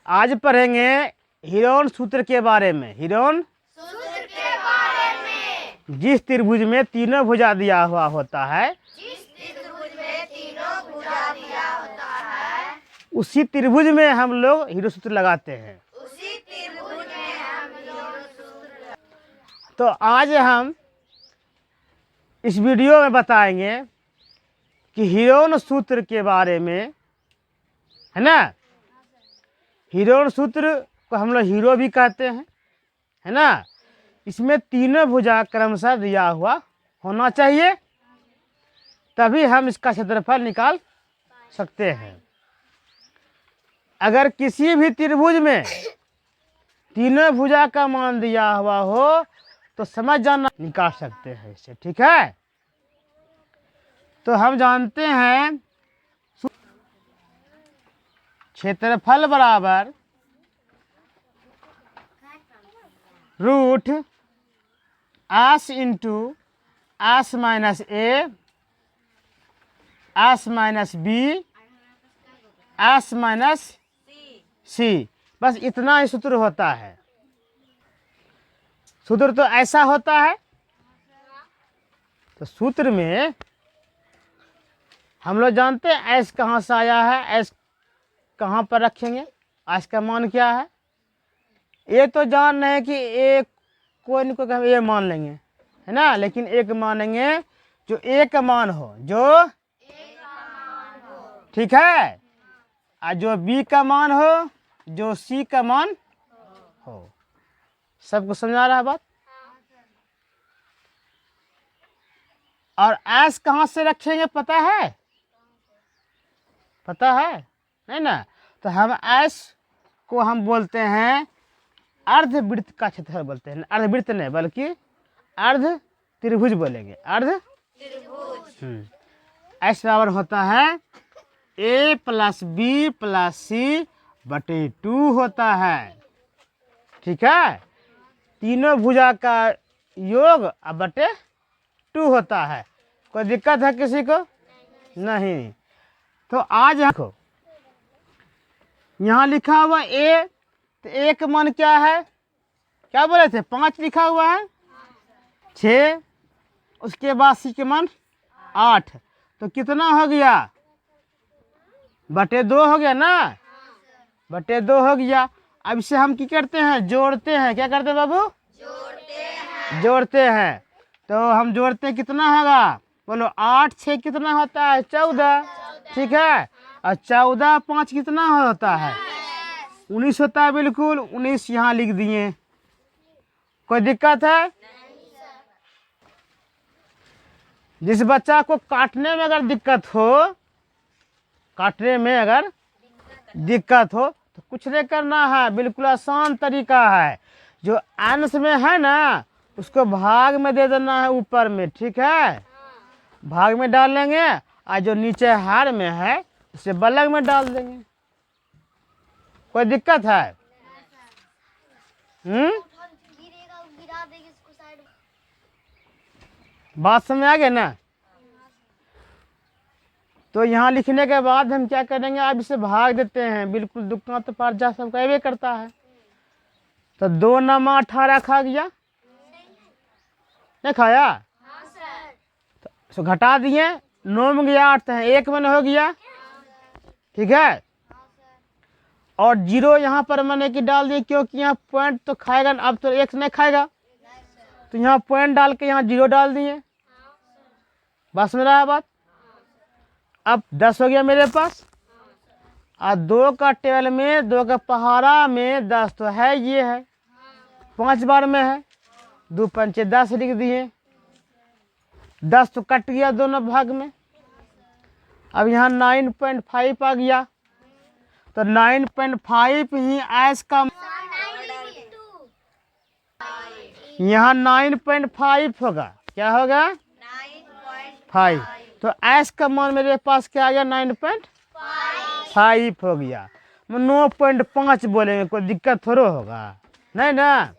आज पढ़ेंगे हीरोन सूत्र के बारे में। हीरोन सूत्र के बारे में। जिस त्रिभुज में तीनों भुजा दिया हुआ होता है, जिस त्रिभुज में तीनों भुजा दिया होता है, उसी त्रिभुज में हम लोग हीरो सूत्र लगाते हैं। उसी त्रिभुज में हम हीरो सूत्र। तो आज हम इस वीडियो में बताएंगे कि हीरोन सूत्र के बारे में, है ना। हीरोन सूत्र को हम लोग हीरो भी कहते हैं, है ना। इसमें तीनों भुजा क्रमशः दिया हुआ होना चाहिए, तभी हम इसका क्षेत्रफल निकाल सकते हैं। अगर किसी भी त्रिभुज में तीनों भुजा का मान दिया हुआ हो तो समझ जाना, निकाल सकते हैं इससे, ठीक है। तो हम जानते हैं क्षेत्रफल बराबर root s into s minus a s minus b s minus c. बस इतना ही सूत्र होता है। सूत्र तो ऐसा होता है। तो सूत्र में हम लोग जानते हैं एस कहाँ से आया है, एस कहाँ पर रखेंगे, एस का मान क्या है। ये तो जान रहे हैं कि एक कोई न कोई हम ए मान लेंगे, है ना। लेकिन एक मानेंगे जो ए का मान हो, जो ठीक है, और जो बी का मान हो, जो सी का मान हो। सबको समझा रहा है बात। और एस कहाँ से रखेंगे पता है, पता है नहीं ना। तो हम एस को हम बोलते हैं अर्धवृत्त का क्षेत्रफल बोलते हैं। अर्धवृत्त नहीं बल्कि अर्ध त्रिभुज बोलेंगे, अर्ध त्रिभुज। एस बराबर होता है ए प्लस बी प्लस सी बटे 2 होता है, ठीक है। तीनों भुजा का योग अब बटे 2 होता है। कोई दिक्कत है किसी को? नहीं। तो आज देखो यहाँ लिखा हुआ ए, तो ए का मान क्या है, क्या बोले थे, 5 लिखा हुआ है, 6, उसके बाद सी के मान 8, तो कितना हो गया, बटे 2 हो गया ना, बटे 2 हो गया। अब इसे हम क्या करते हैं, जोड़ते हैं। क्या करते हैं बाबू? जोड़ते हैं। तो हम जोड़ते हैं, कितना होगा बोलो, 8 6 कितना होता है, 14, ठीक है। और 14 5 कितना होता है, 19 होता है, बिल्कुल 19 यहाँ लिख दिए। कोई दिक्कत है? जिस बच्चा को काटने में अगर दिक्कत हो, काटने में अगर दिक्कत हो तो कुछ नहीं करना है, बिल्कुल आसान तरीका है। जो अंश में है ना उसको भाग में दे देना है, ऊपर में, ठीक है। भाग में डाल लेंगे, और जो नीचे हार में है उसे बलग में डाल देंगे। कोई दिक्कत है? बात समझ आ गया ना। तो यहाँ लिखने के बाद हम क्या करेंगे, अब इसे भाग देते हैं। बिल्कुल दुकान तो पार जा सब कहवे करता है। तो 2 नमा 18 खा गया, नहीं खाया, तो इसको घटा दिए, 9 में गया 8 है, 1 में हो गया, ठीक है। और 0 यहाँ पर मैंने कि डाल दिए, क्योंकि यहाँ पॉइंट तो खाएगा, अब तो 1 नहीं खाएगा, तो यहाँ पॉइंट डाल के यहाँ 0 डाल दिए। बस में रहा बात। अब 10 हो गया मेरे पास, और 2 का टेबल में, 2 का पहाड़ा में 10 तो है, ये है 5 बार में है, 2 पंचे 10 लिख दिए। 10 तो कट गया दोनों भाग में। अब यहाँ 9.5 आ गया, तो 9.5 ही एस का, यहाँ 9.5 होगा। क्या होगा? 5। तो एस का मान मेरे पास क्या आ गया, 9.5 हो गया। 9.5 बोलेंगे, कोई दिक्कत थोड़ा होगा, नहीं ना।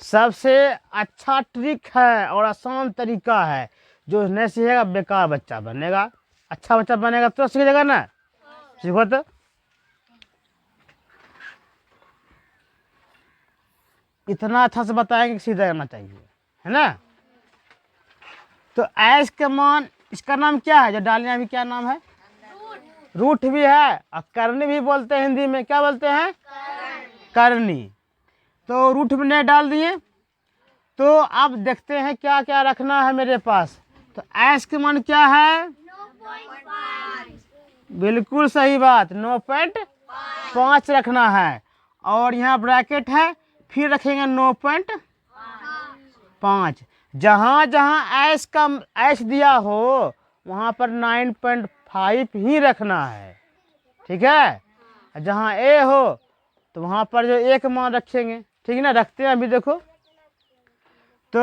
सबसे अच्छा ट्रिक है और आसान तरीका है। जो नहीं सीखेगा बेकार बच्चा बनेगा, अच्छा बच्चा बनेगा तो सीखेगा ना। सीखो तो इतना अच्छा से बताएंगे कि सीधा करना चाहिए, है ना। तो ऐश का मान, इसका नाम क्या है जो डालें अभी, क्या नाम है? रूट भी है और करनी भी बोलते हैं हिंदी में, क्या बोलते हैं? करनी। तो रूट में नहीं डाल दिए, तो अब देखते हैं क्या क्या रखना है मेरे पास। तो ऐश का मान क्या है? 9.5। बिल्कुल सही बात, 9.5 रखना है। और यहाँ ब्रैकेट है, फिर रखेंगे 9.5। जहाँ जहाँ ऐश का ऐश दिया हो वहाँ पर 9.5 ही रखना है, ठीक है। जहाँ ए हो तो वहाँ पर जो एक मान रखेंगे, ठीक है ना। रखते हैं अभी, देखो तो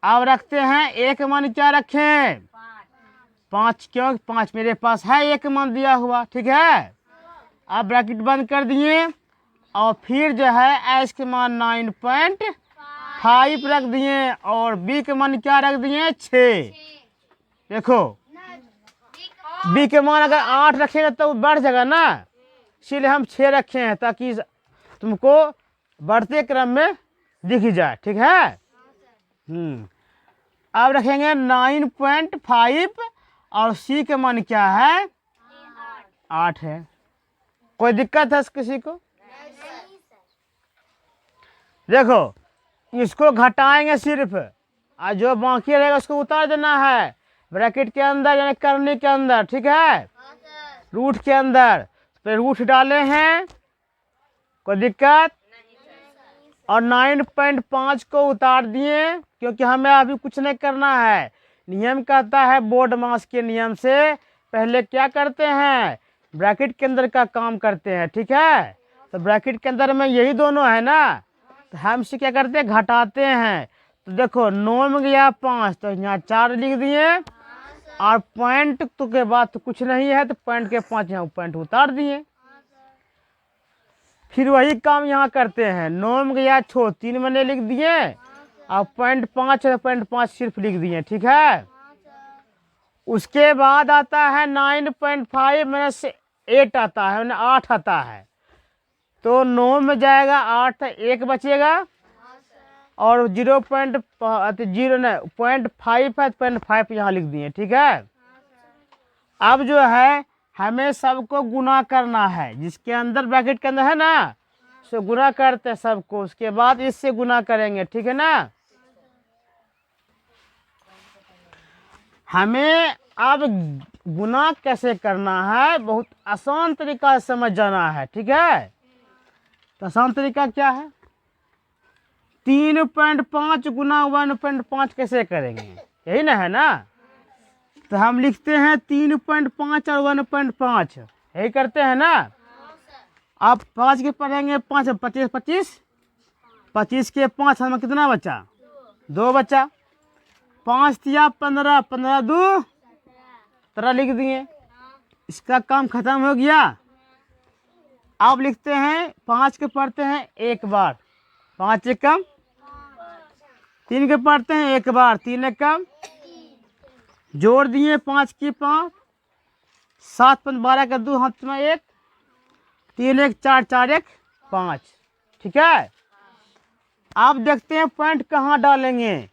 अब रखते हैं एक मान, क्या रखें? 5। क्यों 5? मेरे पास है एक मान दिया हुआ, ठीक है। अब ब्रैकेट बंद कर दिए और फिर जो है एच के मान 9.5 रख दिए और बी के मान क्या रख दिए? 6। देखो बी के मान अगर 8 रखेगा तो बढ़ जाएगा ना, इसीलिए हम 6 रखे हैं ताकि तुमको बढ़ते क्रम में दिख जाए, ठीक है। अब रखेंगे 9.5 और सी के मान क्या है? 8 है। कोई दिक्कत है किसी को? देखो इसको घटाएंगे सिर्फ, और जो बाकी रहेगा उसको उतार देना है ब्रैकेट के अंदर, यानी करने के अंदर, ठीक है। रूट के अंदर फिर रूट डाले हैं, कोई दिक्कत? और 9.5 को उतार दिए, क्योंकि हमें अभी कुछ नहीं करना है। नियम कहता है, बोर्ड मास के नियम से पहले क्या करते हैं? ब्रैकेट के अंदर का काम करते हैं, ठीक है। तो ब्रैकेट के अंदर में यही दोनों है ना, तो हम से क्या करते हैं? घटाते हैं। तो देखो 9 में गया 5, तो यहाँ 4 लिख दिए, और पॉइंट तो के बाद तो कुछ नहीं है, तो पॉइंट के 5 यहाँ पॉइंट उतार दिए। फिर वही काम यहाँ करते हैं, 9 में गया 6, 3 मैंने लिख दिए, और 0.5 है, 0.5 सिर्फ लिख दिए, ठीक है। उसके बाद आता है 9.5 मैंने से 8 आता है, मैंने 8 आता है, तो 9 में जाएगा 8, 1 बचेगा, और 0.5 है, 0.5 यहाँ लिख दिए, ठीक है। अब जो है हमें सबको गुना करना है, जिसके अंदर ब्रैकेट के अंदर है ना, सो गुना करते हैं सबको, उसके बाद इससे गुना करेंगे, ठीक है ना। हमें अब गुना कैसे करना है, बहुत आसान तरीका से समझ जाना है, ठीक है। तो आसान तरीका क्या है? 3.5 गुना 1.5 कैसे करेंगे, यही ना है ना। तो हम लिखते हैं 3.5 और 1.5, यही करते हैं ना। आप 5 के पढ़ेंगे, 5 25 25 के 5 हमें कितना बचा? 2 बचा। 5 दिया 15, 15 2 13 लिख दिए, इसका काम खत्म हो गया। अब लिखते हैं 5 के पढ़ते हैं एक बार, 5 एक कम, 3 के पढ़ते हैं एक बार, 3 एक कम, जोड़ दिए 5 की 5, 7 5 12 का 2 हाथ में 1, 3 1 4 4 1 5, ठीक है। अब देखते हैं पॉइंट कहाँ डालेंगे।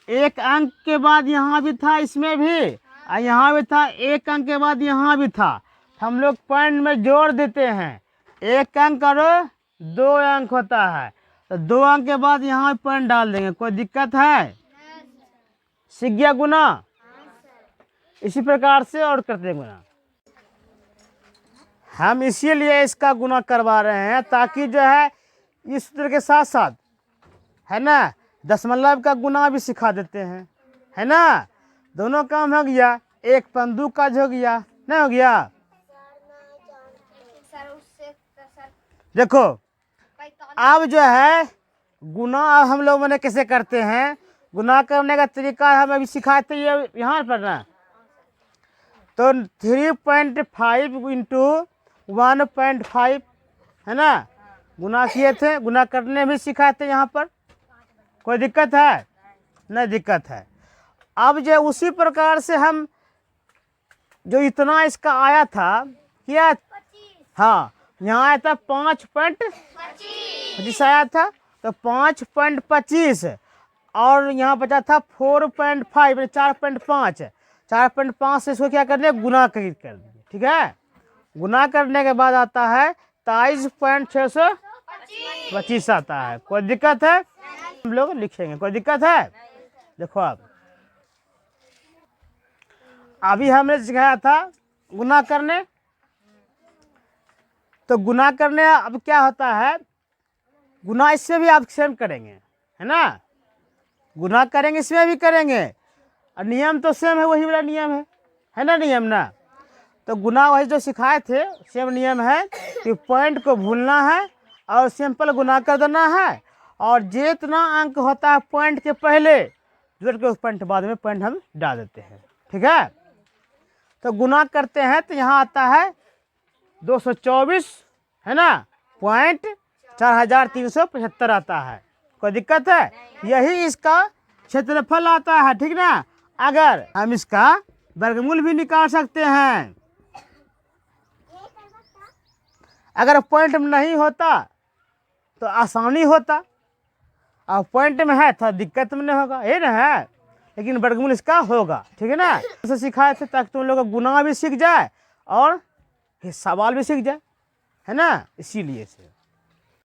एक अंक के बाद यहाँ भी था, इसमें भी, और यहाँ भी था, एक अंक के बाद यहाँ भी था, हम लोग पॉइंट में जोड़ देते हैं। एक अंक और 2 अंक होता है, तो 2 अंक के बाद यहाँ पॉइंट डाल देंगे, कोई दिक्कत है? सीख गया गुना? इसी प्रकार से और करते हैं गुना। हम इसीलिए इसका गुना करवा रहे हैं ताकि जो है इस सूत्र के साथ साथ है ना दशमलव का गुना भी सिखा देते हैं, है ना। दोनों काम हो गया, एक पंदू का हो गया, नहीं हो गया? देखो अब जो है गुना हम लोग मैंने कैसे करते हैं, गुना करने का तरीका हम अभी सिखाते ये यहाँ पर ना। तो 3.5 इंटू 1.5 है ना, गुना किए थे, गुना करने भी सिखाए थे यहाँ पर। कोई दिक्कत है? नहीं दिक्कत है। अब जो उसी प्रकार से हम जो इतना इसका आया था क्या, हाँ यहाँ आया था 5.25 आया था, तो 5.25 और यहाँ बचा था 4.5 4.5 4.5 से इसको क्या कर दिया गुना कर दिया। ठीक है, गुना करने के बाद आता है 23.625 आता है। कोई दिक्कत है? हम लोग लिखेंगे, कोई दिक्कत है? देखो आप अभी हमने सिखाया था गुना करने, तो गुना करने अब क्या होता है, गुना इससे भी आप सेम करेंगे, है ना, गुना करेंगे इसमें भी करेंगे और नियम तो सेम है, वही वाला नियम है ना, नियम ना। तो गुना वही जो सिखाए थे सेम नियम है कि पॉइंट को भूलना है और सिंपल गुना कर देना है, और जितना अंक होता है पॉइंट के पहले जोड़ के उस पॉइंट बाद में पॉइंट हम डाल देते हैं। ठीक है, तो गुना करते हैं तो यहाँ आता है 224, है ना, पॉइंट 4375 आता है। कोई दिक्कत है? यही इसका क्षेत्रफल आता है। ठीक ना, अगर हम इसका वर्गमूल भी निकाल सकते हैं, अगर पॉइंट में नहीं होता तो आसानी होता, और पॉइंट में है तो दिक्कत में नहीं होगा, ये ना है, लेकिन वर्गमूल इसका होगा। ठीक है ना, ऐसे सिखाए थे ताकि तुम लोग का गुना भी सीख जाए और सवाल भी सीख जाए, है ना, इसीलिए से।